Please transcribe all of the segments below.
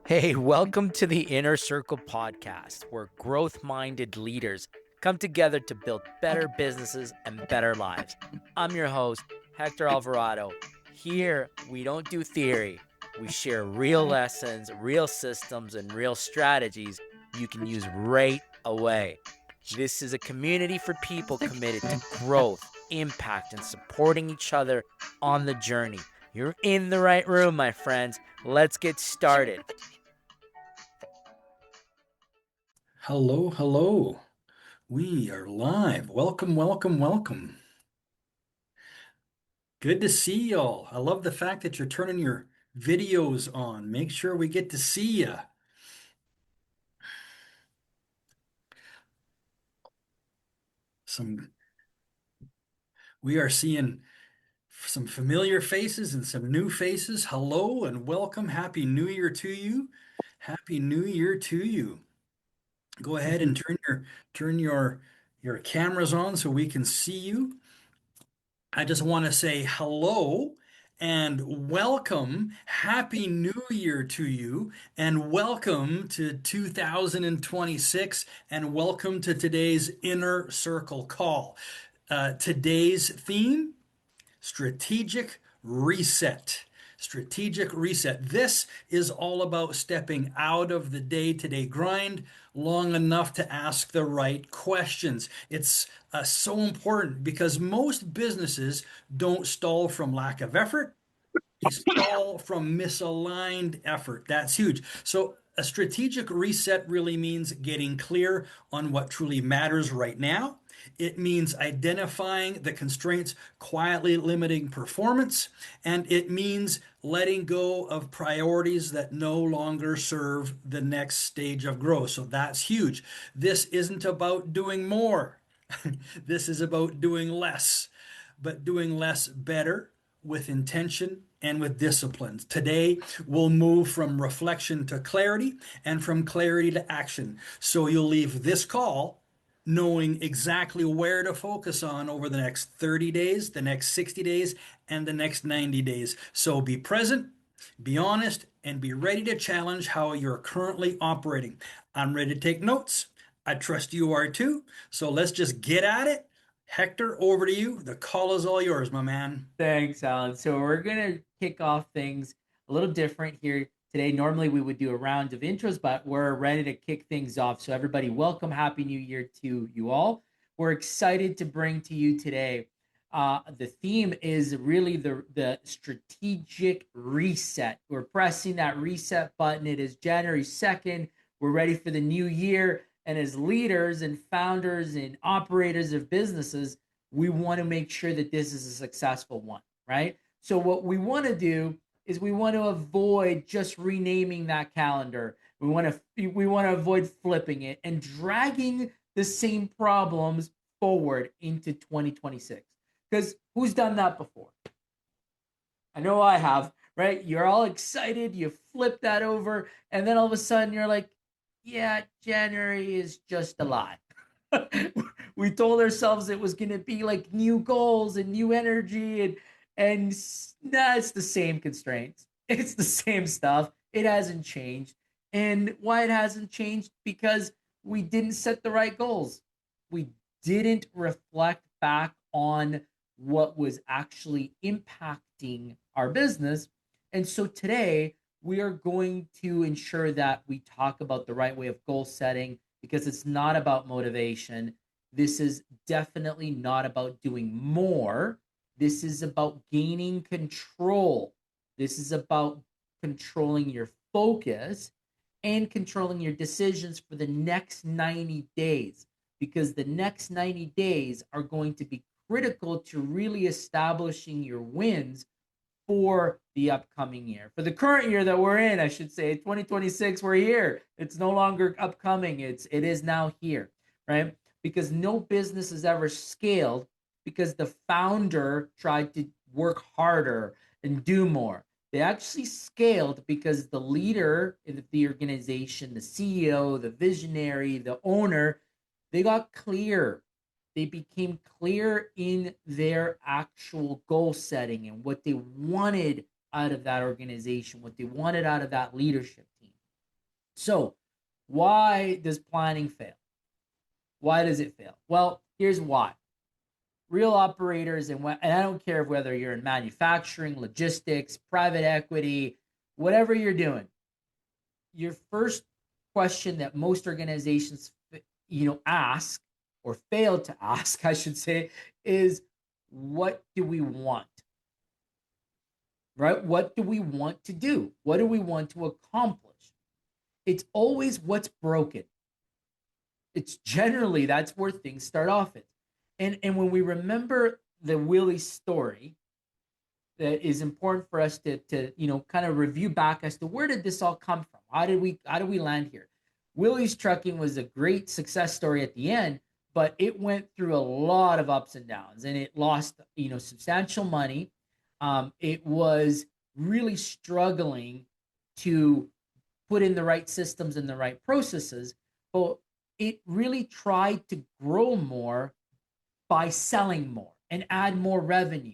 Hey, welcome to the Inner Circle podcast, where growth minded leaders come together to build better businesses and better lives. I'm your host, Hector Alvarado. Here, we don't do theory, we share real lessons, real systems, and real strategies you can use right away. This is a community for people committed to growth, impact, and supporting each other on the journey. You're in the right room, my friends. Let's get started. Hello, hello. We are live. Welcome, welcome, welcome. Good to see y'all. I love the fact that you're turning your videos on. Make sure we get to see you. We are seeing some familiar faces and some new faces. Hello and welcome. Happy New Year to you. Happy New Year to you. Go ahead and turn your cameras on so we can see you. I just want to say hello and welcome. Happy New Year to you, and welcome to 2026, and welcome to today's Inner Circle call. Today's theme: strategic reset. Strategic reset. This is all about stepping out of the day-to-day grind long enough to ask the right questions. It's so important because most businesses don't stall from lack of effort. They stall from misaligned effort. That's huge. So a strategic reset really means getting clear on what truly matters right now. It means identifying the constraints quietly limiting performance, and it means letting go of priorities that no longer serve the next stage of growth. So that's huge. This isn't about doing more. This is about doing less, but doing less better with intention and with discipline. Today, we'll move from reflection to clarity and from clarity to action. So you'll leave this call knowing exactly where to focus on over the next 30 days, the next 60 days, and the next 90 days. So be present, be honest, and be ready to challenge how you're currently operating. I'm ready to take notes. I trust you are too. So let's just get at it. Hector, over to you. The call is all yours, my man. Thanks, Alan. So we're going to kick off things a little different here today. Normally we would do a round of intros, but we're ready to kick things off. So everybody, welcome. Happy New Year to you all. We're excited to bring to you today. The theme is really the strategic reset. We're pressing that reset button. It is January 2nd. We're ready for the new year. And as leaders and founders and operators of businesses, we want to make sure that this is a successful one, right? So what we want to do is we want to avoid just renaming that calendar. We want to avoid flipping it and dragging the same problems forward into 2026. Because who's done that before? I know I have, right? You're all excited, you flip that over, and then all of a sudden you're like, yeah, January is just a lie. We told ourselves it was going to be like new goals and new energy, and nah, it's the same constraints. It's the same stuff. It hasn't changed. And why it hasn't changed? Because we didn't set the right goals. We didn't reflect back on what was actually impacting our business. And so today, we are going to ensure that we talk about the right way of goal setting, because it's not about motivation. This is definitely not about doing more. This is about gaining control. This is about controlling your focus and controlling your decisions for the next 90 days, because the next 90 days are going to be critical to really establishing your wins for the upcoming year. For the current year that we're in, I should say, 2026, we're here. It's no longer upcoming. It is now here, right? Because no business has ever scaled because the founder tried to work harder and do more. They actually scaled because the leader in the organization, the CEO, the visionary, the owner, they got clear. They became clear in their actual goal setting and what they wanted out of that organization, what they wanted out of that leadership team. So why does planning fail? Why does it fail? Well, here's why. Real operators, and I don't care whether you're in manufacturing, logistics, private equity, whatever you're doing, your first question that most organizations ask or fail to ask, I should say, is what do we want? Right? What do we want to do? What do we want to accomplish? It's always what's broken. It's generally that's where things start off at. And when we remember the Willy story, that is important for us to kind of review back as to where did this all come from? How did we land here? Willy's Trucking was a great success story at the end, but it went through a lot of ups and downs, and it lost substantial money. It was really struggling to put in the right systems and the right processes, but it really tried to grow more by selling more and add more revenue.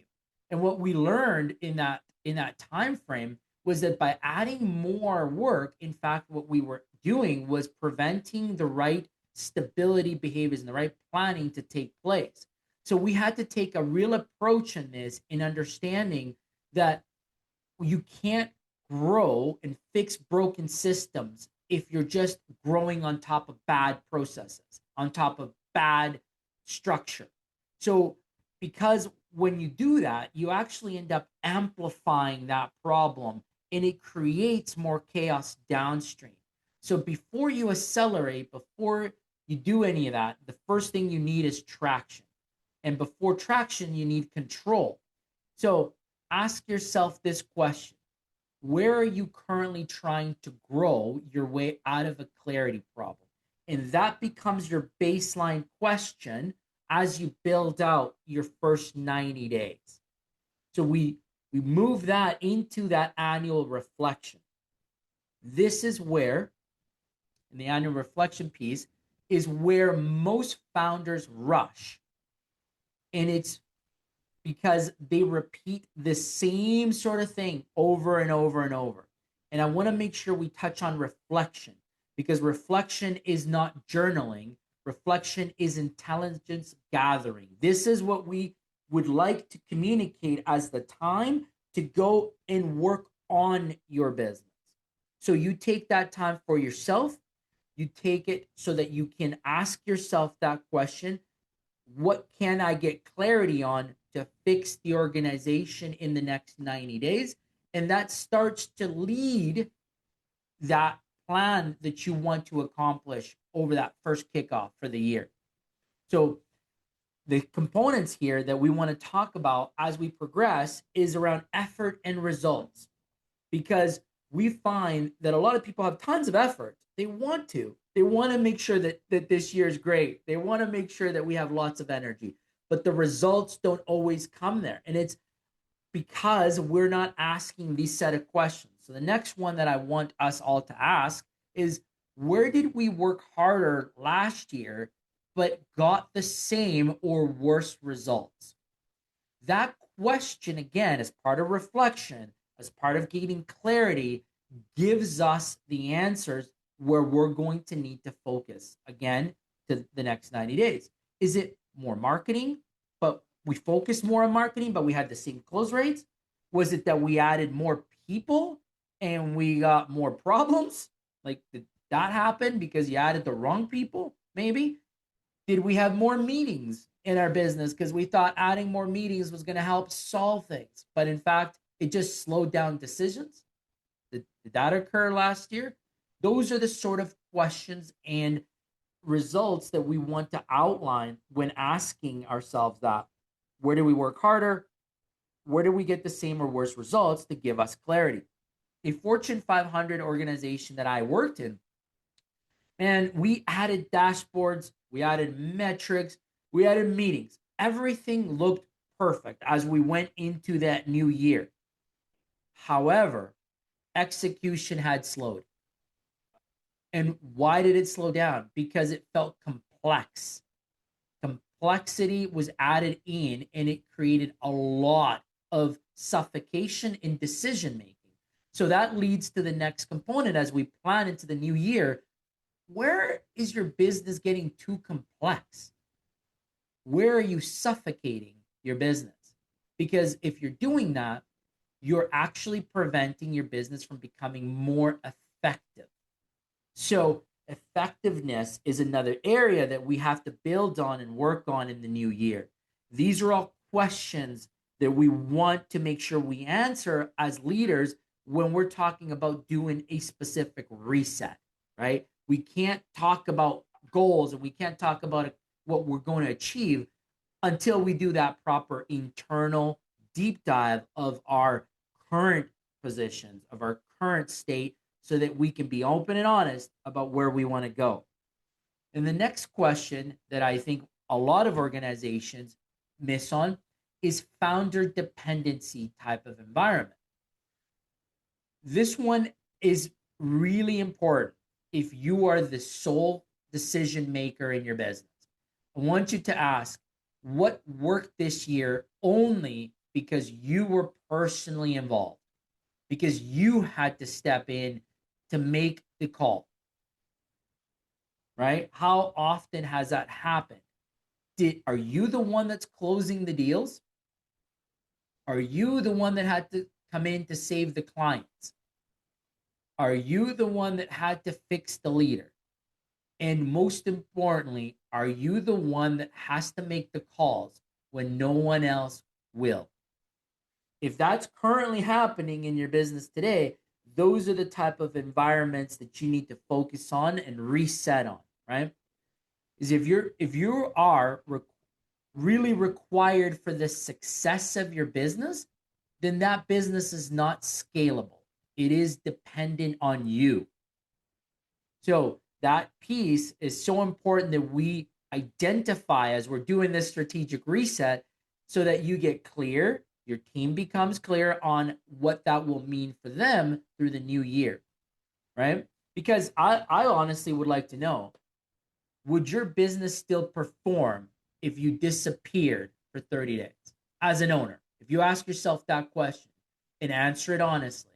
And what we learned in that time frame was that by adding more work, in fact, what we were doing was preventing the right stability behaviors and the right planning to take place. So we had to take a real approach in this in understanding that you can't grow and fix broken systems if you're just growing on top of bad processes, on top of bad structure. So because when you do that, you actually end up amplifying that problem, and it creates more chaos downstream. So before you accelerate, before you do any of that, the first thing you need is traction. And before traction, you need control. So ask yourself this question. Where are you currently trying to grow your way out of a clarity problem? And that becomes your baseline question as you build out your first 90 days. So we move that into that annual reflection. This is where, in the annual reflection piece, is where most founders rush. And it's because they repeat the same sort of thing over and over and over. And I want to make sure we touch on reflection, because reflection is not journaling. Reflection is intelligence gathering. This is what we would like to communicate as the time to go and work on your business. So you take that time for yourself. You take it so that you can ask yourself that question. What can I get clarity on to fix the organization in the next 90 days? And that starts to lead that plan that you want to accomplish over that first kickoff for the year. So the components here that we want to talk about as we progress is around effort and results, because we find that a lot of people have tons of effort. They want to make sure that this year is great. They want to make sure that we have lots of energy, but the results don't always come there. And it's because we're not asking these set of questions. So the next one that I want us all to ask is, where did we work harder last year but got the same or worse results? That question, again, as part of reflection, as part of gaining clarity, gives us the answers where we're going to need to focus again to the next 90 days. Is it more marketing, but we focused more on marketing, but we had the same close rates? Was it that we added more people and we got more problems? Like, did that happen because you added the wrong people? Maybe. Did we have more meetings in our business because we thought adding more meetings was going to help solve things, but in fact, it just slowed down decisions? Did that occur last year? Those are the sort of questions and results that we want to outline when asking ourselves that. Where do we work harder? Where do we get the same or worse results to give us clarity? A Fortune 500 organization that I worked in, and we added dashboards, we added metrics, we added meetings. Everything looked perfect as we went into that new year. However, execution had slowed. And why did it slow down? Because it felt complex. Complexity was added in, and it created a lot of suffocation in decision making. So that leads to the next component as we plan into the new year. Where is your business getting too complex? Where are you suffocating your business? Because if you're doing that, you're actually preventing your business from becoming more effective. So, effectiveness is another area that we have to build on and work on in the new year. These are all questions that we want to make sure we answer as leaders when we're talking about doing a specific reset, right? We can't talk about goals and we can't talk about what we're going to achieve until we do that proper internal deep dive of our current positions, of our current state, so that we can be open and honest about where we want to go. And the next question that I think a lot of organizations miss on is founder dependency type of environment. This one is really important if you are the sole decision maker in your business. I want you to ask what worked this year only because you were personally involved, because you had to step in to make the call, right? How often has that happened? Are you the one that's closing the deals? Are you the one that had to come in to save the clients? Are you the one that had to fix the leader? And most importantly, are you the one that has to make the calls when no one else will? If that's currently happening in your business today, those are the type of environments that you need to focus on and reset on, right? Is if you are really required for the success of your business, then that business is not scalable. It is dependent on you. So that piece is so important that we identify as we're doing this strategic reset so that you get clear, your team becomes clear on what that will mean for them through the new year, right? Because I honestly would like to know, would your business still perform if you disappeared for 30 days as an owner? If you ask yourself that question and answer it honestly,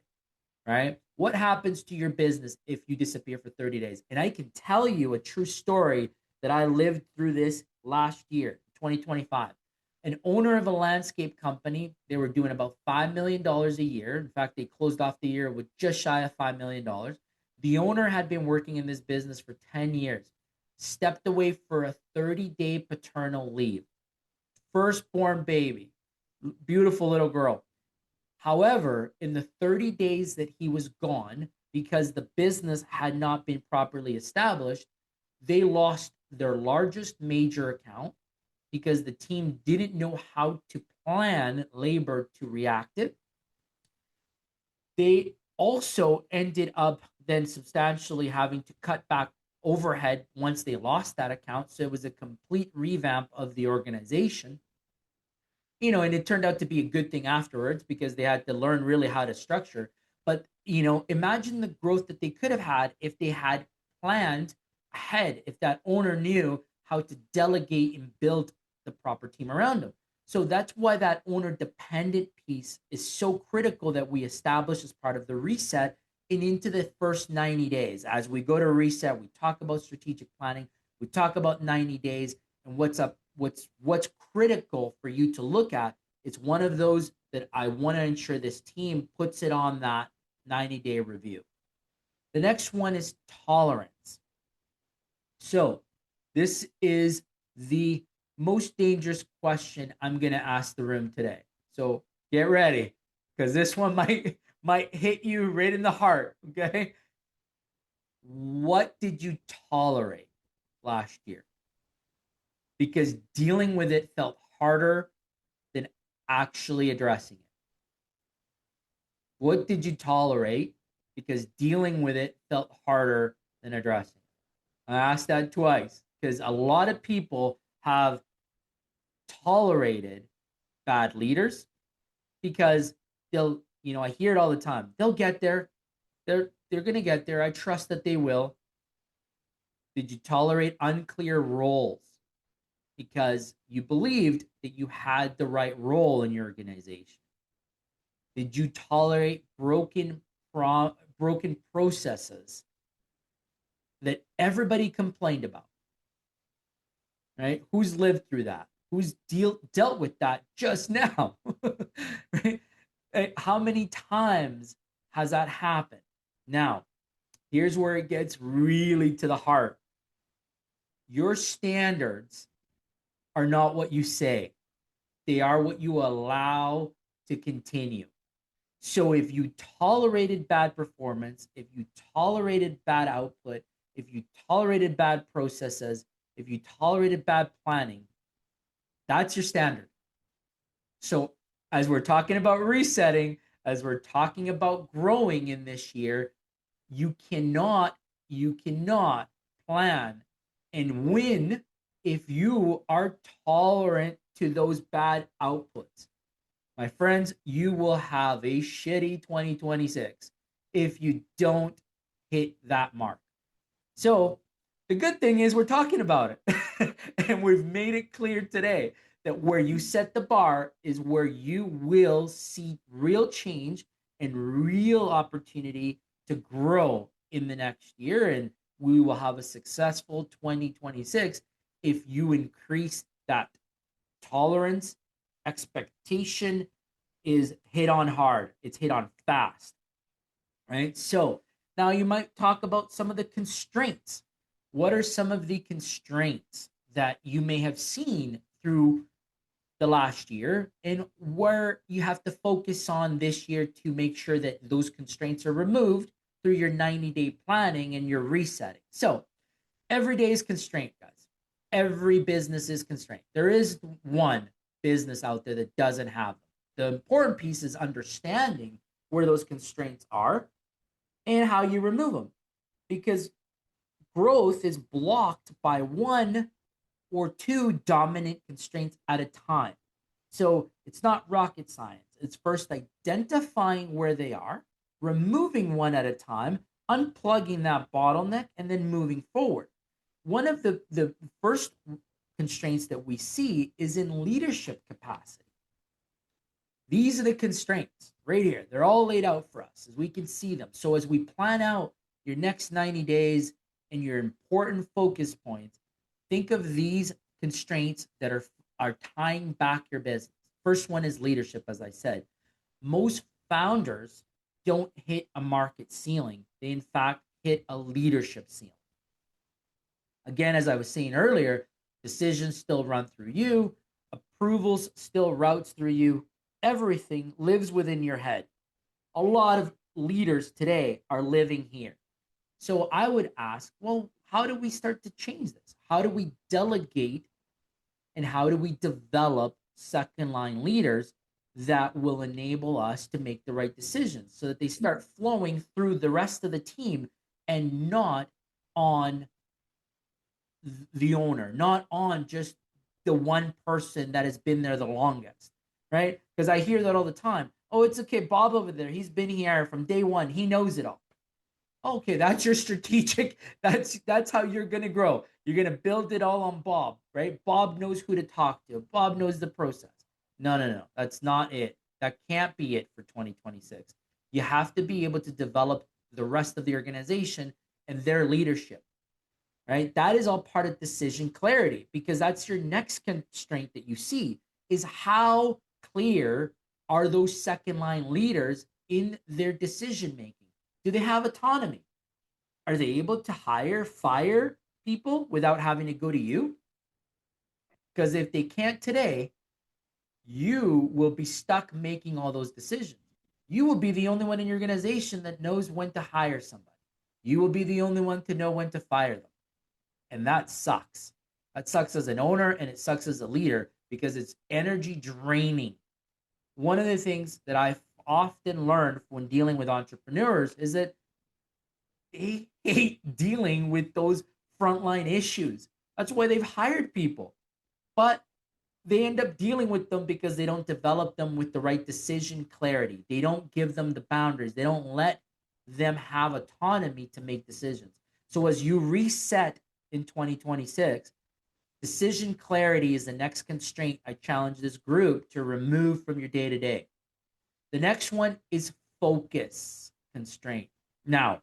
right? What happens to your business if you disappear for 30 days? And I can tell you a true story that I lived through this last year, 2025. An owner of a landscape company, they were doing about $5 million a year. In fact, they closed off the year with just shy of $5 million. The owner had been working in this business for 10 years, stepped away for a 30-day paternal leave. Firstborn baby, beautiful little girl. However, in the 30 days that he was gone, because the business had not been properly established, they lost their largest major account because the team didn't know how to plan labor to react it. They also ended up then substantially having to cut back overhead once they lost that account. So it was a complete revamp of the organization. And it turned out to be a good thing afterwards because they had to learn really how to structure. But, imagine the growth that they could have had if they had planned ahead, if that owner knew how to delegate and build the proper team around them. So that's why that owner dependent piece is so critical that we establish as part of the reset and into the first 90 days. As we go to reset, we talk about strategic planning, we talk about 90 days and what's critical for you to look at. It's one of those that I want to ensure this team puts it on that 90-day review. The next one is tolerance. So this is the most dangerous question I'm going to ask the room today. So get ready, because this one might hit you right in the heart, okay? What did you tolerate last year? Because dealing with it felt harder than actually addressing it. What did you tolerate? Because dealing with it felt harder than addressing it. I asked that twice because a lot of people have tolerated bad leaders because they'll, I hear it all the time. They'll get there. They're going to get there. I trust that they will. Did you tolerate unclear roles because you believed that you had the right role in your organization? Did you tolerate broken broken processes that everybody complained about, right? Who's lived through that? Who's dealt with that just now? Right? How many times has that happened? Now, here's where it gets really to the heart. Your standards are not what you say. They are what you allow to continue. So if you tolerated bad performance, if you tolerated bad output, if you tolerated bad processes, if you tolerated bad planning, that's your standard. So as we're talking about resetting, as we're talking about growing in this year, you cannot plan and win if you are tolerant to those bad outputs. My friends, you will have a shitty 2026 if you don't hit that mark. So the good thing is we're talking about it and we've made it clear today that where you set the bar is where you will see real change and real opportunity to grow in the next year. And we will have a successful 2026 if you increase that tolerance. Expectation is hit on hard, it's hit on fast, right? So now you might talk about some of the constraints. What are some of the constraints that you may have seen through the last year and where you have to focus on this year to make sure that those constraints are removed through your 90-day planning and your resetting? So every day is constraint, guys. Every business is constrained. There is one business out there that doesn't have them. The important piece is understanding where those constraints are and how you remove them, because growth is blocked by one or two dominant constraints at a time. So it's not rocket science. It's first identifying where they are, removing one at a time, unplugging that bottleneck, and then moving forward. One of the first constraints that we see is in leadership capacity. These are the constraints right here. They're all laid out for us as we can see them. So as we plan out your next 90 days and your important focus points, think of these constraints that are tying back your business. First one is leadership, as I said. Most founders don't hit a market ceiling. They, in fact, hit a leadership ceiling. Again, as I was saying earlier, decisions still run through you. Approvals still routes through you. Everything lives within your head. A lot of leaders today are living here. So I would ask, well, how do we start to change this? How do we delegate and how do we develop second line leaders that will enable us to make the right decisions so that they start flowing through the rest of the team and not on the owner, not on just the one person that has been there the longest, right? Because I hear that all the time. Oh, it's okay, Bob over there, he's been here from day one, he knows it all. Okay, that's your strategic, that's how you're going to grow. You're going to build it all on Bob, right? Bob knows who to talk to. Bob knows the process. No, that's not it. That can't be it for 2026. You have to be able to develop the rest of the organization and their leadership, right? That is all part of decision clarity, because that's your next constraint that you see is how clear are those second line leaders in their decision making? Do they have autonomy? Are they able to hire, fire people without having to go to you? Because if they can't today, you will be stuck making all those decisions. You will be the only one in your organization that knows when to hire somebody. You will be the only one to know when to fire them. And that sucks. That sucks as an owner and it sucks as a leader because it's energy draining. One of the things that I've often learned when dealing with entrepreneurs is that they hate dealing with those frontline issues. That's why they've hired people. But they end up dealing with them because they don't develop them with the right decision clarity. They don't give them the boundaries. They don't let them have autonomy to make decisions. So as you reset in 2026, decision clarity is the next constraint I challenge this group to remove from your day-to-day. The next one is focus. constraint. Now,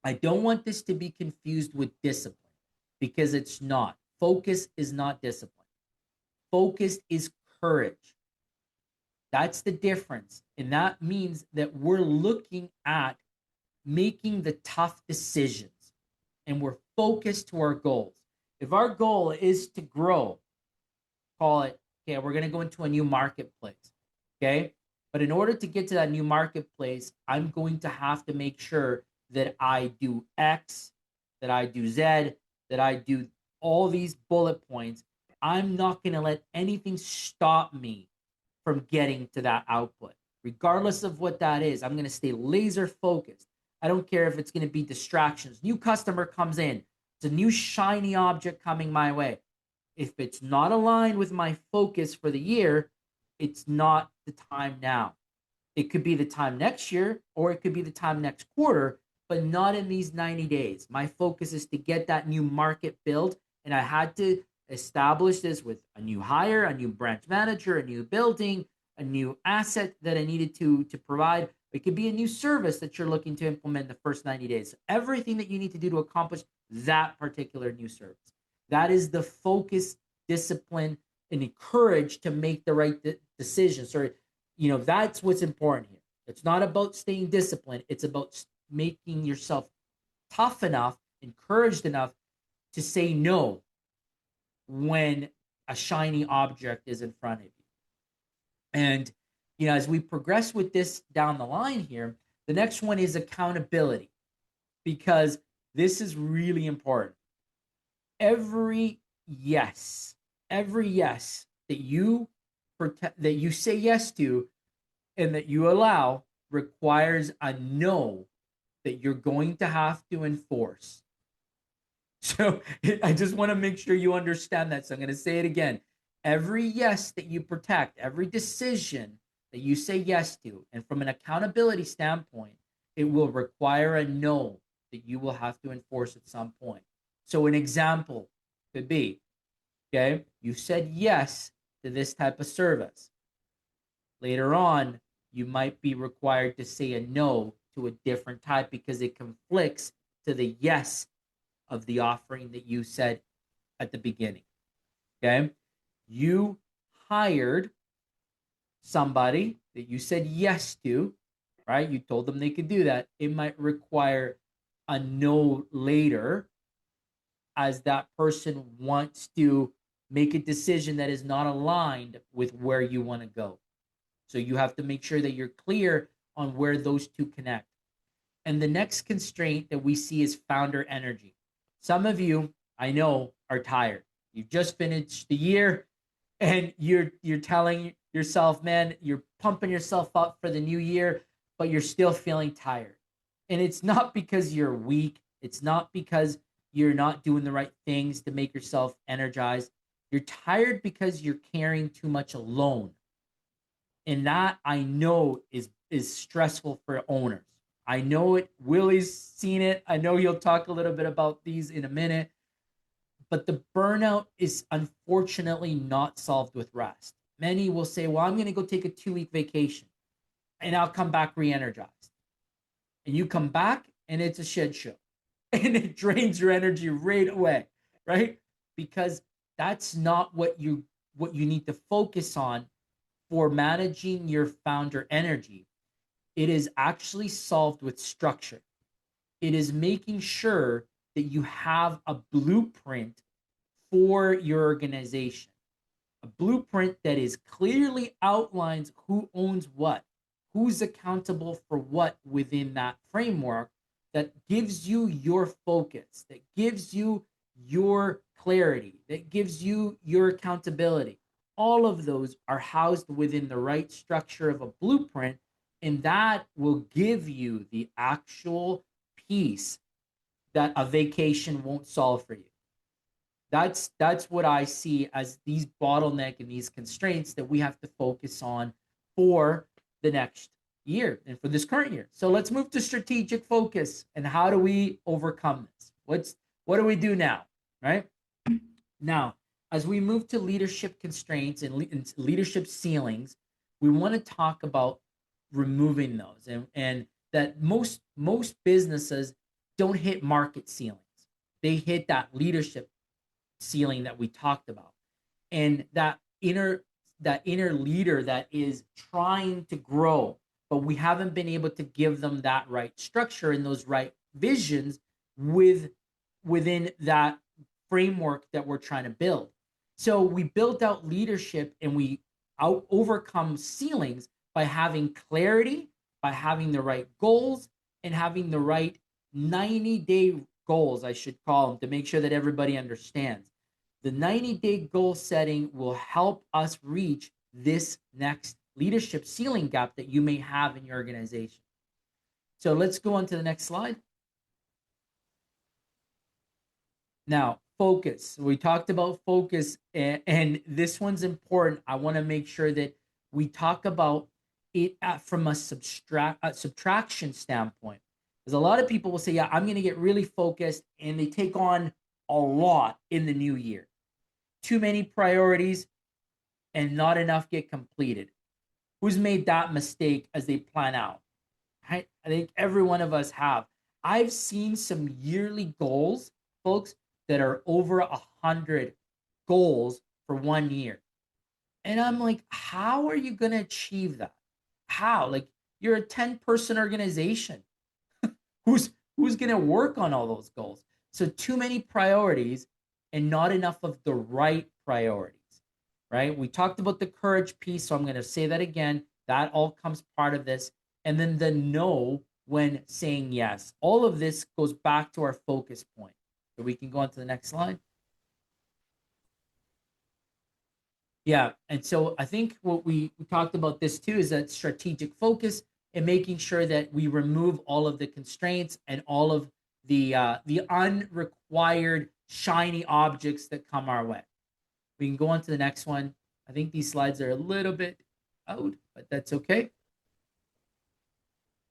I don't want this to be confused with discipline, because it's not. Focus is not discipline. Focus is courage. That's the difference. And that means that we're looking at making the tough decisions and we're focused to our goals. If our goal is to grow, call it, okay, we're going to go into a new marketplace. Okay. But in order to get to that new marketplace, I'm going to have to make sure that I do X, that I do Z, that I do all these bullet points. I'm not going to let anything stop me from getting to that output. Regardless of what that is, I'm going to stay laser focused. I don't care if it's going to be distractions. New customer comes in. It's a new shiny object coming my way. If it's not aligned with my focus for the year, it's not the time now. It could be the time next year, or it could be the time next quarter, but not in these 90 days. My focus is to get that new market built, and I had to establish this with a new hire, a new branch manager, a new building, a new asset that I needed to provide. It could be a new service that you're looking to implement in the first 90 days. Everything that you need to do to accomplish that particular new service. That is the focus, discipline, and the courage to make the right decisions. Or, that's what's important here. It's not about staying disciplined. It's about making yourself tough enough, encouraged enough to say no when a shiny object is in front of you. And, as we progress with this down the line here, the next one is accountability, because this is really important. Every yes that you say yes to and that you allow requires a no that you're going to have to enforce. So I just want to make sure you understand that. So I'm going to say it again. Every yes that you protect, every decision that you say yes to, and from an accountability standpoint, it will require a no that you will have to enforce at some point. So an example could be, okay, you said yes to this type of service. Later on, you might be required to say a no to a different type because it conflicts to the yes of the offering that you said at the beginning. Okay? You hired somebody that you said yes to, right? You told them they could do that. It might require a no later, as that person wants to make a decision that is not aligned with where you want to go. So you have to make sure that you're clear on where those two connect. And the next constraint that we see is founder energy. Some of you, I know, are tired. You've just finished the year and you're telling yourself, man, you're pumping yourself up for the new year, but you're still feeling tired. And it's not because you're weak. It's not because you're not doing the right things to make yourself energized. You're tired because you're carrying too much alone. And that, I know, is stressful for owners. I know it. Willy's seen it. I know he'll talk a little bit about these in a minute. But the burnout is unfortunately not solved with rest. Many will say, well, I'm going to go take a 2-week vacation and I'll come back re-energized. And you come back and it's a shit show. And it drains your energy right away, right? Because that's not what you need to focus on for managing your founder energy. It is actually solved with structure. It is making sure that you have a blueprint for your organization, a blueprint that is clearly outlines who owns what, who's accountable for what within that framework, that gives you your focus, that gives you your clarity, that gives you your accountability. All of those are housed within the right structure of a blueprint, and that will give you the actual piece that a vacation won't solve for you. That's what I see as these bottleneck and these constraints that we have to focus on for the next year and for this current year. So let's move to strategic focus and how do we overcome this? What do we do now, right? Now, as we move to leadership constraints and leadership ceilings, we want to talk about removing those. And that most businesses don't hit market ceilings. They hit that leadership ceiling that we talked about. And that inner leader that is trying to grow, but we haven't been able to give them that right structure and those right visions within that framework that we're trying to build. So we built out leadership and we overcome ceilings by having clarity, by having the right goals, and having the right 90-day goals, I should call them, to make sure that everybody understands. The 90-day goal setting will help us reach this next leadership ceiling gap that you may have in your organization. So let's go on to the next slide. Now, focus. We talked about focus, and this one's important. I want to make sure that we talk about it from a subtraction standpoint. Because a lot of people will say, yeah, I'm going to get really focused, and they take on a lot in the new year. Too many priorities and not enough get completed. Who's made that mistake as they plan out? I think every one of us have. I've seen some yearly goals, folks, that are over 100 goals for 1 year. And I'm like, how are you going to achieve that? How? Like, you're a 10-person organization. Who's going to work on all those goals? So too many priorities and not enough of the right priorities, right? We talked about the courage piece, so I'm going to say that again. That all comes part of this. And then the no when saying yes. All of this goes back to our focus point. So we can go on to the next slide. Yeah, and so I think what we talked about this too is that strategic focus and making sure that we remove all of the constraints and all of the unrequired shiny objects that come our way. We can go on to the next one. I think these slides are a little bit out, but that's okay.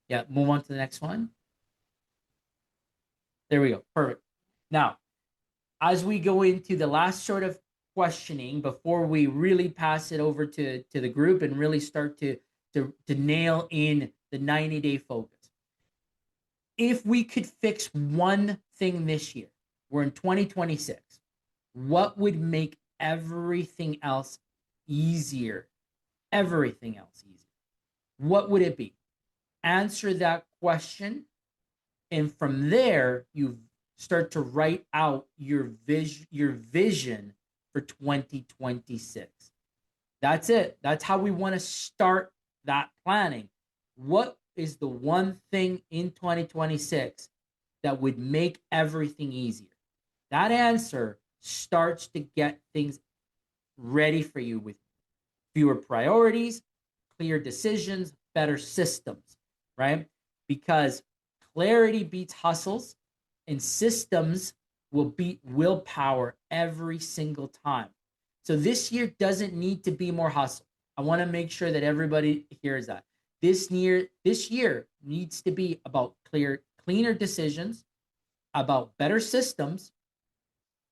Yeah, move on to the next one. There we go. Perfect. Now, as we go into the last sort of questioning before we really pass it over to the group and really start to nail in the 90-day focus. If we could fix one thing this year, we're in 2026, what would make everything else easier? Everything else easier. What would it be? Answer that question, and from there, you start to write out your vision for 2026. That's it. That's how we want to start that planning. What is the one thing in 2026 that would make everything easier? That answer starts to get things ready for you with fewer priorities, clear decisions, better systems, right? Because clarity beats hustles, and systems will beat willpower every single time. So this year doesn't need to be more hustle. I want to make sure that everybody hears that. This year needs to be about cleaner decisions, about better systems,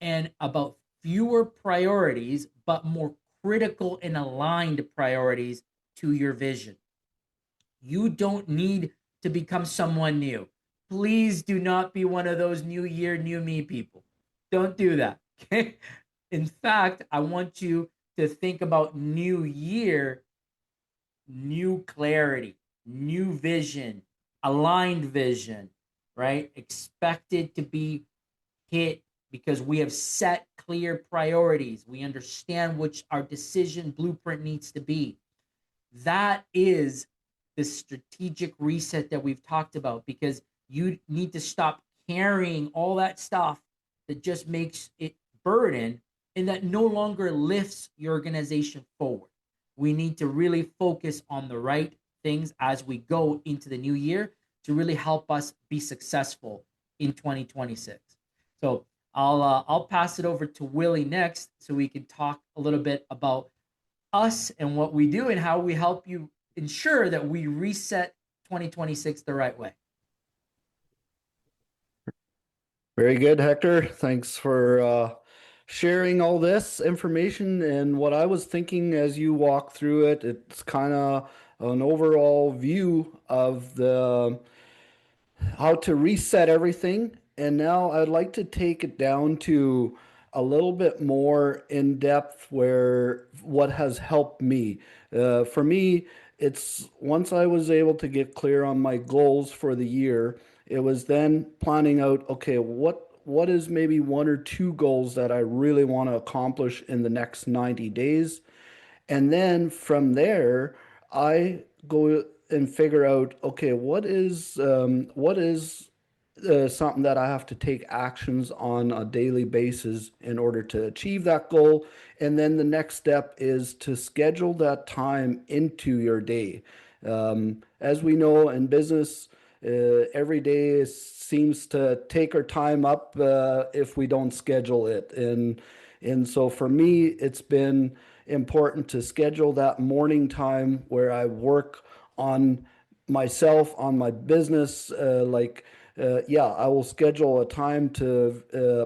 and about fewer priorities, but more critical and aligned priorities to your vision. You don't need to become someone new. Please do not be one of those new year, new me people. Don't do that. Okay. In fact, I want you to think about new year, new clarity, new vision, aligned vision, right? Expected to be hit because we have set clear priorities. We understand which our decision blueprint needs to be. That is the strategic reset that we've talked about, because you need to stop carrying all that stuff that just makes it burden and that no longer lifts your organization forward. We need to really focus on the right things as we go into the new year to really help us be successful in 2026. So I'll pass it over to Willy next so we can talk a little bit about us and what we do and how we help you ensure that we reset 2026 the right way. Very good, Hector. Thanks for sharing all this information. And what I was thinking as you walk through it, it's kind of an overall view of the how to reset everything. And now I'd like to take it down to a little bit more in depth where what has helped me. For me, it's once I was able to get clear on my goals for the year, it was then planning out, okay, what is maybe one or two goals that I really want to accomplish in the next 90 days? And then from there, I go and figure out, okay, what is something that I have to take actions on a daily basis in order to achieve that goal. And then the next step is to schedule that time into your day. As we know in business, every day seems to take our time up if we don't schedule it. And so for me, it's been important to schedule that morning time where I work on myself, on my business. Yeah, I will schedule a time to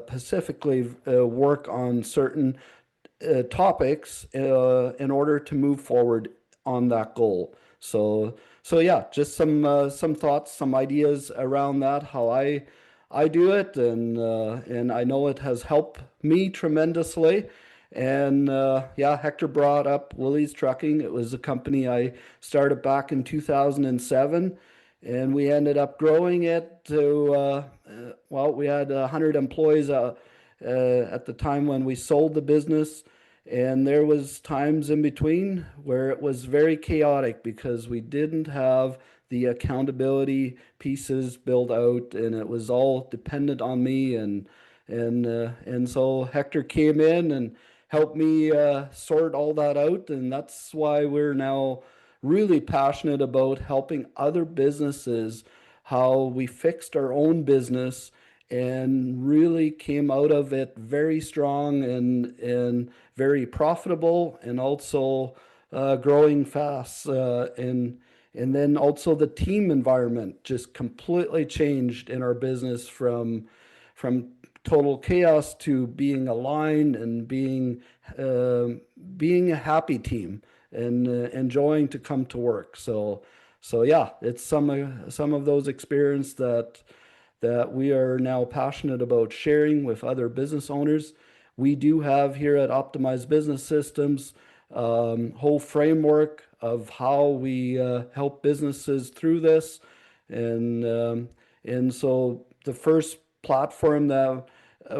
specifically work on certain topics in order to move forward on that goal. So yeah, just some thoughts, some ideas around that, how I do it, and I know it has helped me tremendously. And yeah, Hector brought up Willy's Trucking. It was a company I started back in 2007, and we ended up growing it to well, we had 100 employees at the time when we sold the business, and there was times in between where it was very chaotic because we didn't have the accountability pieces built out, and it was all dependent on me. And so Hector came in and helped me sort all that out, and that's why we're now really passionate about helping other businesses, how we fixed our own business and really came out of it very strong and very profitable, and also growing fast. And then also the team environment just completely changed in our business from total chaos to being aligned and being a happy team and enjoying to come to work. So yeah, it's some of those experience that we are now passionate about sharing with other business owners. We do have here at Optimized Business Systems whole framework of how we help businesses through this, and so the first platform that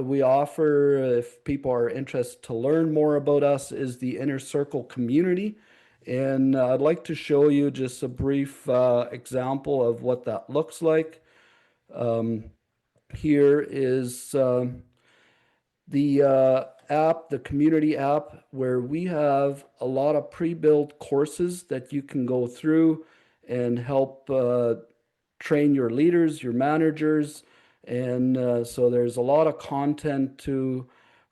we offer, if people are interested to learn more about us, is the Inner Circle community. And I'd like to show you just a brief example of what that looks like. Here is the app, the community app, where we have a lot of pre-built courses that you can go through and help train your leaders, your managers. And so there's a lot of content to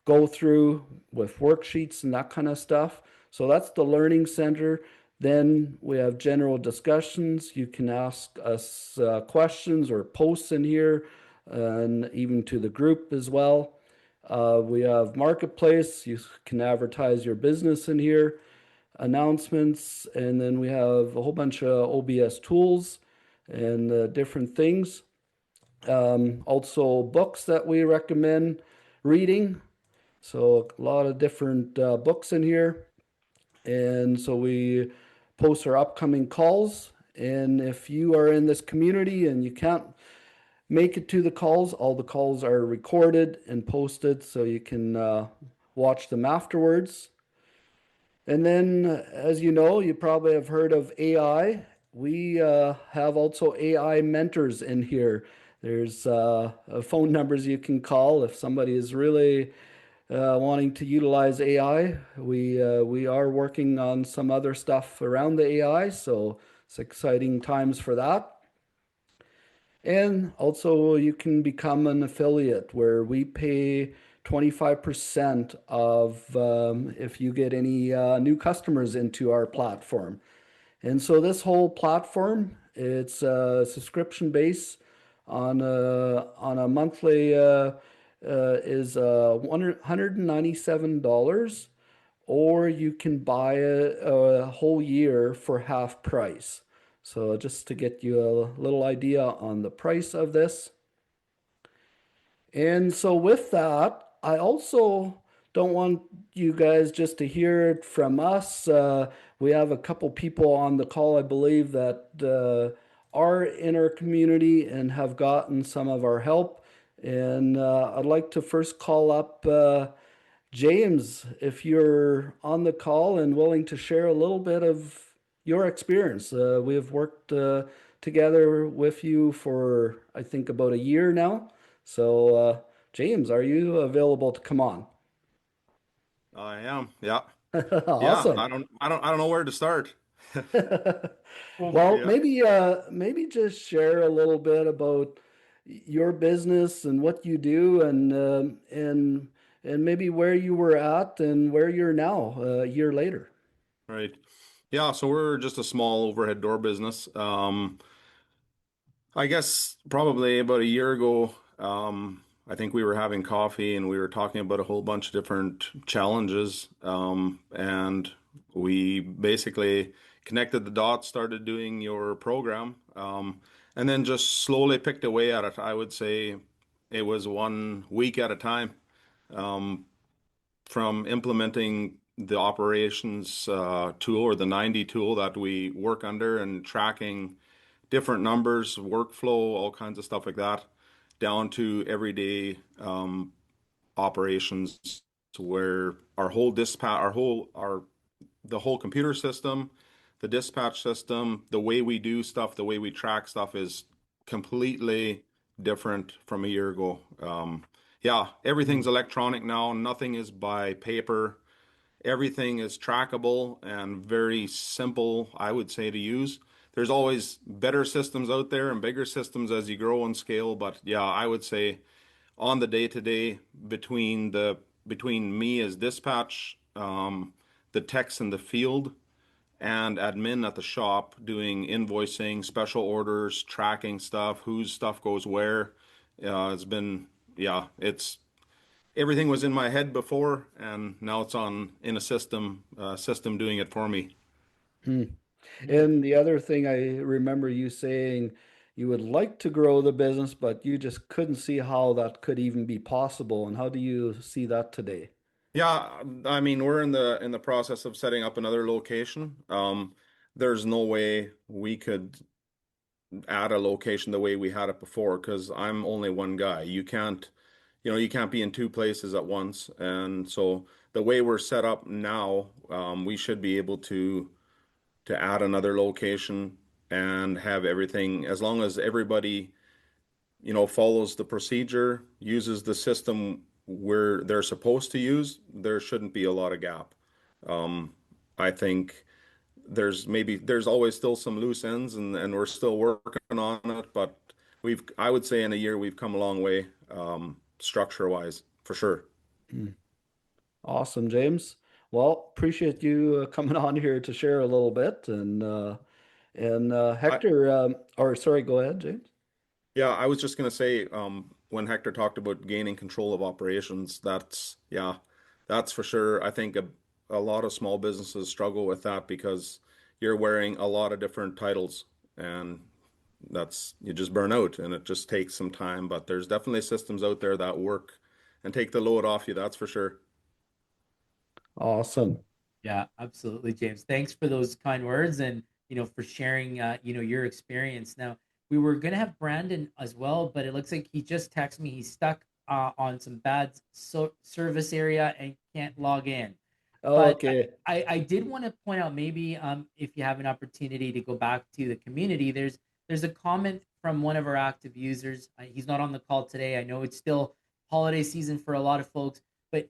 go through with worksheets and that kind of stuff. So that's the Learning Center. Then we have general discussions. You can ask us questions or posts in here, and even to the group as well. We have Marketplace. You can advertise your business in here. Announcements, and then we have a whole bunch of OBS tools and different things. Also books that we recommend reading. So a lot of different books in here. And so we post our upcoming calls. And if you are in this community and you can't make it to the calls, all the calls are recorded and posted so you can watch them afterwards. And then, as you know, you probably have heard of AI. We have also AI mentors in here. There's phone numbers you can call if somebody is really wanting to utilize AI. We are working on some other stuff around the AI, so it's exciting times for that. And also, you can become an affiliate where we pay 25% of if you get any new customers into our platform. And so this whole platform, it's a subscription base on a monthly is $197, or you can buy a whole year for half price. So just to get you a little idea on the price of this. And so with that, I also don't want you guys just to hear it from us. We have a couple people on the call, I believe, that are in our community and have gotten some of our help. And I'd like to first call up James, if you're on the call and willing to share a little bit of your experience. We have worked together with you for, I think, about a year now. So, James, are you available to come on? I am. Yeah. Yeah. Awesome. I don't know where to start. Well, Well, Yeah. maybe just share a little bit about your business and what you do, and maybe where you were at and where you're now a year later. Right. Yeah. So we're just a small overhead door business. I guess probably about a year ago, I think we were having coffee and we were talking about a whole bunch of different challenges. And we basically connected the dots, started doing your program, and then just slowly picked away at it. I would say it was 1 week at a time. Um, from implementing the operations tool or the 90 tool that we work under and tracking different numbers, workflow, all kinds of stuff like that, down to everyday operations to where our whole dispatch, the whole computer system, the dispatch system, the way we do stuff, the way we track stuff is completely different from a year ago. Yeah, everything's electronic now. Nothing is by paper. Everything is trackable and very simple, I would say, to use. There's always better systems out there and bigger systems as you grow and scale, but yeah, I would say on the day to day between me as dispatch, the techs in the field, and admin at the shop doing invoicing, special orders, tracking stuff, whose stuff goes where. It's been, yeah, it's everything was in my head before, and now it's on in a system doing it for me. Hmm. And the other thing I remember you saying, you would like to grow the business, but you just couldn't see how that could even be possible. And how do you see that today? Yeah, I mean, we're in the process of setting up another location. There's no way we could add a location the way we had it before because I'm only one guy. You can't be in two places at once. And so the way we're set up now, we should be able to add another location and have everything as long as everybody follows the procedure, uses the system where they're supposed to use, there shouldn't be a lot of gap. Um, I think there's always still some loose ends and we're still working on it, but I would say in a year we've come a long way, structure wise, for sure. Hmm. Awesome, James. Well, appreciate you coming on here to share a little bit. And I, Hector, or sorry, go ahead, James. Yeah, I was just gonna say, when Hector talked about gaining control of operations, yeah, that's for sure. I think a lot of small businesses struggle with that because you're wearing a lot of different titles and you just burn out and it just takes some time. But there's definitely systems out there that work and take the load off you, that's for sure. Awesome. yeah, absolutely, James. Thanks for those kind words and for sharing your experience. Now, we were gonna have Brandon as well, but it looks like he just texted me he's stuck on some bad service area and can't log in. But Okay. I did want to point out maybe if you have an opportunity to go back to the community, there's a comment from one of our active users. He's not on the call today. I know it's still holiday season for a lot of folks, but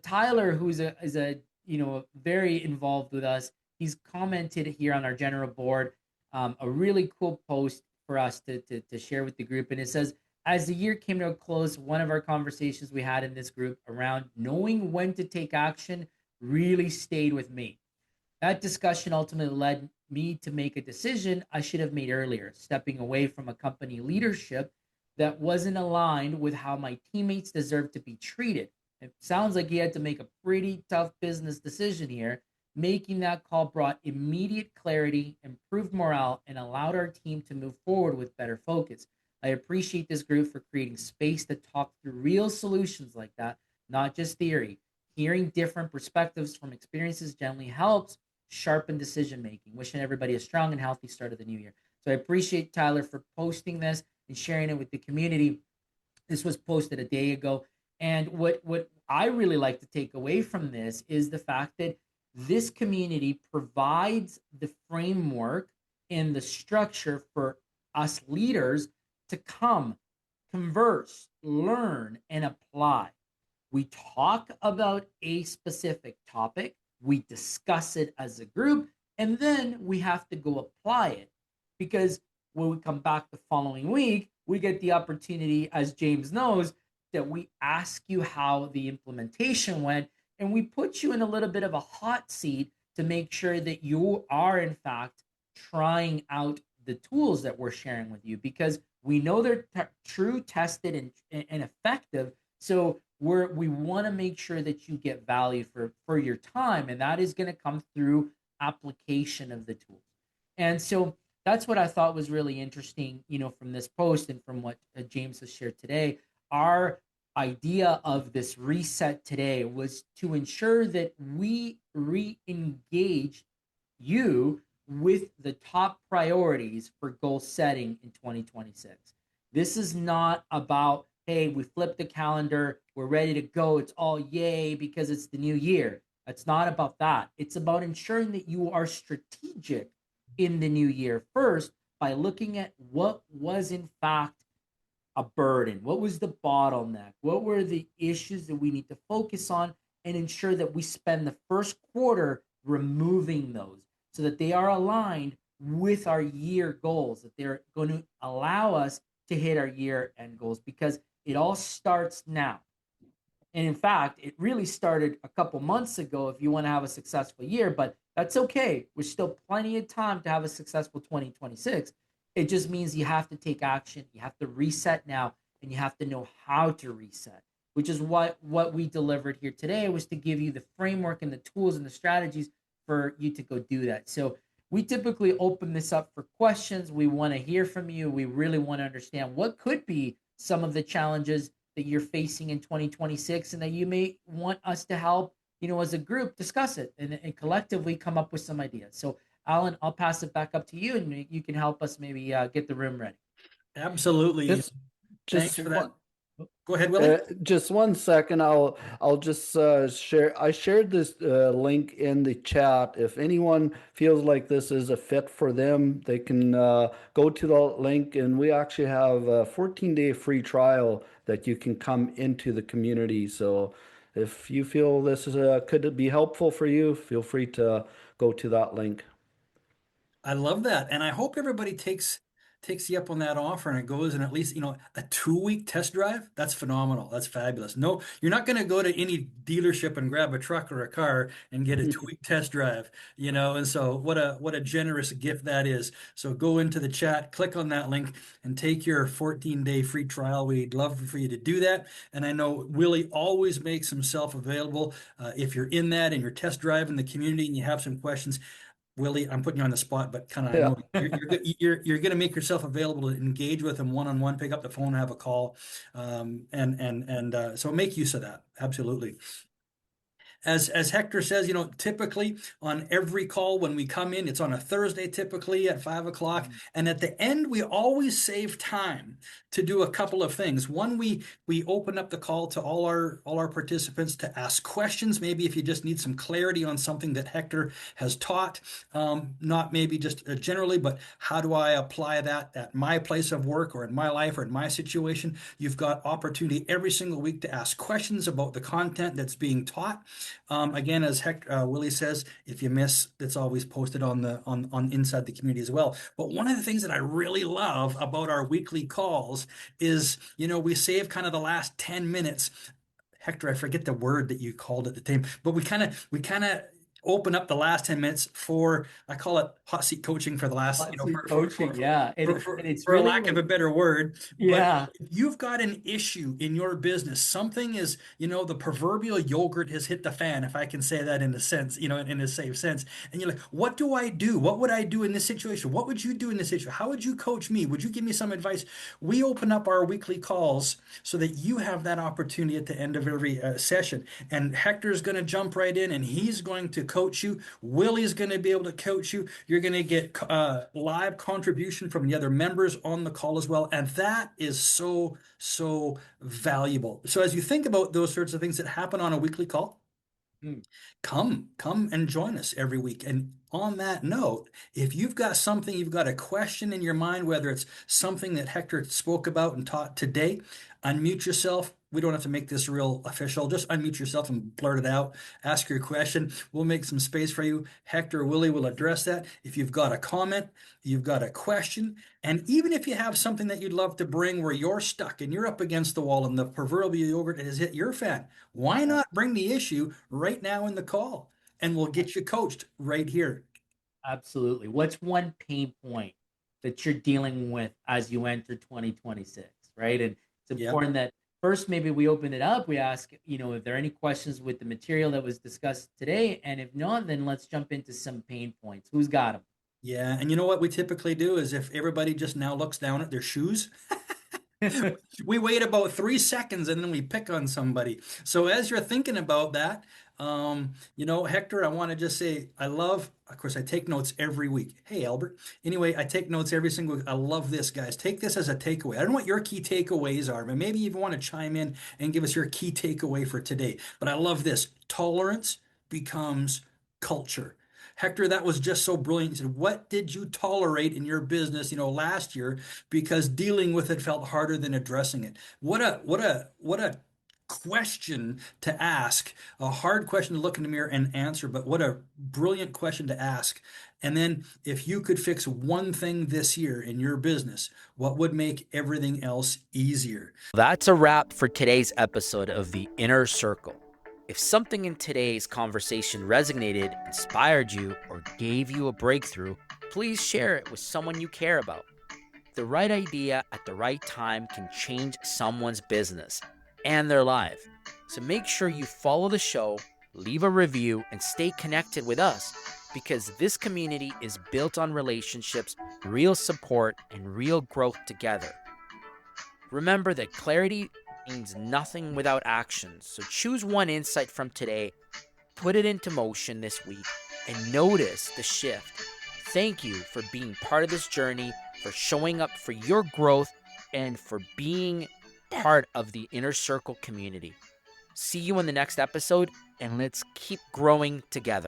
Tyler, who's a very involved with us, he's commented here on our general board a really cool post for us to share with the group, and it says. As the year came to a close, one of our conversations we had in this group around knowing when to take action really stayed with me. That discussion ultimately led me to make a decision I should have made earlier, stepping away from a company leadership that wasn't aligned with how my teammates deserved to be treated. It sounds like he had to make a pretty tough business decision here, Making that call brought immediate clarity, improved morale, and allowed our team to move forward with better focus. I appreciate this group for creating space to talk through real solutions like that, not just theory. Hearing different perspectives from experiences generally helps sharpen decision making. Wishing everybody a strong and healthy start of the new year. So I appreciate Tyler for posting this and sharing it with the community. This was posted a day ago. And what I really like to take away from this is the fact that this community provides the framework and the structure for us leaders to come, converse, learn, and apply. We talk about a specific topic, we discuss it as a group, and then we have to go apply it. Because when we come back the following week, we get the opportunity, as James knows, that we ask you how the implementation went, and we put you in a little bit of a hot seat to make sure that you are, in fact, trying out the tools that we're sharing with you, because we know they're true, tested, and effective. So we want to make sure that you get value for your time, and that is going to come through application of the tools. And so that's what I thought was really interesting, from this post and from what James has shared today. Our idea of this reset today was to ensure that we re-engage you with the top priorities for goal setting in 2026. This is not about, hey, we flipped the calendar, we're ready to go, it's all yay because it's the new year. It's not about that. It's about ensuring that you are strategic in the new year first by looking at what was in fact a burden, what was the bottleneck, what were the issues that we need to focus on, and ensure that we spend the first quarter removing those so that they are aligned with our year goals, that they're going to allow us to hit our year end goals, because it all starts now. And in fact, it really started a couple months ago if you want to have a successful year, but that's okay. There's still plenty of time to have a successful 2026. It just means you have to take action. You have to reset now, and you have to know how to reset, which is what we delivered here today, was to give you the framework and the tools and the strategies for you to go do that. So we typically open this up for questions. We want to hear from you. We really want to understand what could be some of the challenges that you're facing in 2026, and that you may want us to help, as a group, discuss it and collectively come up with some ideas. So Alan, I'll pass it back up to you, and you can help us maybe get the room ready. Absolutely. Thanks for that. Go ahead, Willie. Just 1 second. I'll just share. I shared this link in the chat. If anyone feels like this is a fit for them, they can go to the link, and we actually have a 14-day free trial that you can come into the community. So if you feel this is could be helpful for you, feel free to go to that link. I love that. And I hope everybody takes you up on that offer and it goes in at least, a 2-week test drive. That's phenomenal. That's fabulous. No, you're not going to go to any dealership and grab a truck or a car and get a 2-week test drive, and so what a generous gift that is. So go into the chat, click on that link, and take your 14-day free trial. We'd love for you to do that. And I know Willie always makes himself available. If you're in that and you're test driving the community and you have some questions, Willie, I'm putting you on the spot, but kind of, I know you're going to make yourself available to engage with them one-on-one, pick up the phone, have a call, so make use of that. Absolutely. As Hector says, typically on every call when we come in, it's on a Thursday, typically at 5 o'clock. And at the end, we always save time to do a couple of things. One, we open up the call to all our participants to ask questions. Maybe if you just need some clarity on something that Hector has taught, not maybe just generally, but how do I apply that at my place of work or in my life or in my situation? You've got opportunity every single week to ask questions about the content that's being taught. Again, as Willie says, if you miss, it's always posted on inside the community as well. But one of the things that I really love about our weekly calls is, we save kind of the last 10 minutes. Hector, I forget the word that you called at the time, but we kind of open up the last 10 minutes for, I call it hot seat coaching for the last, Hot seat coaching, yeah. And it's for really lack of a better word. yeah. But if you've got an issue in your business, something is, the proverbial yogurt has hit the fan, if I can say that in a sense, in a safe sense. And you're like, what do I do? What would I do in this situation? What would you do in this situation? How would you coach me? Would you give me some advice? We open up our weekly calls so that you have that opportunity at the end of every session. And Hector's going to jump right in and he's going to coach you. Willie's going to be able to coach you. You're going to get live contribution from the other members on the call as well. And that is so, so valuable. So as you think about those sorts of things that happen on a weekly call, come and join us every week. And on that note, if you've got something, you've got a question in your mind, whether it's something that Hector spoke about and taught today, unmute yourself. We don't have to make this real official. Just unmute yourself and blurt it out. Ask your question. We'll make some space for you. Hector or Willie will address that. If you've got a comment, you've got a question, and even if you have something that you'd love to bring where you're stuck and you're up against the wall and the proverbial yogurt has hit your fan, why not bring the issue right now in the call? And we'll get you coached right here. Absolutely. What's one pain point that you're dealing with as you enter 2026, right? And it's important that first, maybe we open it up. We ask, if there are any questions with the material that was discussed today. And if not, then let's jump into some pain points. Who's got them? Yeah. And you know what we typically do is if everybody just now looks down at their shoes, we wait about 3 seconds and then we pick on somebody. So as you're thinking about that, Hector, I want to just say, of course, I take notes every week. Hey, Albert. Anyway, I take notes every single week. I love this, guys. Take this as a takeaway. I don't know what your key takeaways are, but maybe you want to chime in and give us your key takeaway for today. But I love this. Tolerance becomes culture. Hector, that was just so brilliant. He said, what did you tolerate in your business, last year? Because dealing with it felt harder than addressing it. What a question to ask, a hard question to look in the mirror and answer, but what a brilliant question to ask. And then if you could fix one thing this year in your business, what would make everything else easier? That's a wrap for today's episode of The Inner Circle. If something in today's conversation resonated, inspired you, or gave you a breakthrough, please share it with someone you care about. The right idea at the right time can change someone's business and their life. So make sure you follow the show, leave a review, and stay connected with us, because this community is built on relationships, real support, and real growth together. Remember that clarity means nothing without action. So choose one insight from today, put it into motion this week, and notice the shift. Thank you for being part of this journey, for showing up for your growth, and for being part of the Inner Circle community. See you in the next episode, and let's keep growing together.